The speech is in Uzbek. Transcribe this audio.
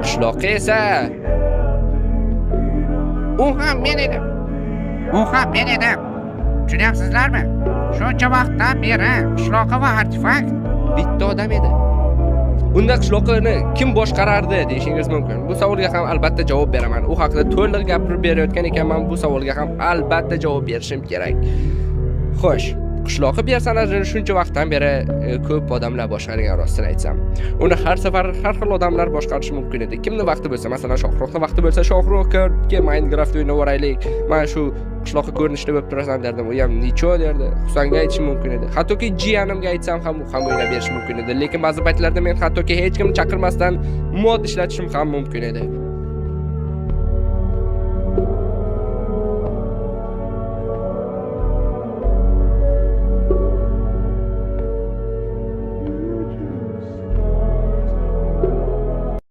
Qishloqqa esa U ham men edim. U ham men edim. Tushunyapsizlarmi? Shuncha vaqtdan beri qishloqqa va artefakt bitta odam edi. Unda qishloqni kim boshqarardi deyishingiz mumkin. Bu savolga ham albatta javob beraman. U haqida to'liq gapirib berayotgan ekanman, bu savolga ham albatta javob berishim kerak. Xo'sh, qishloqi personajini shuncha vaqtdan beri ko'p odamlar boshqargan rostini aytsam. Uni har safar har xil odamlar boshqarishi mumkin edi. Kimni vaqti bo'lsa, masalan, Shohruxning vaqti bo'lsa, Shohruxga Minecraft o'ynab o'raylik. Mana shu qishloqqa ko'rinishda bo'lib turasan derdim. U ham necho derdi. Husanga aytishim mumkin edi. Hattoki jiyanimga aytsam ham u ham o'ynab berishi mumkin edi. Lekin ba'zi paytlarda men hattoki hech kimni chaqirmasdan mod ishlatishim ham mumkin edi.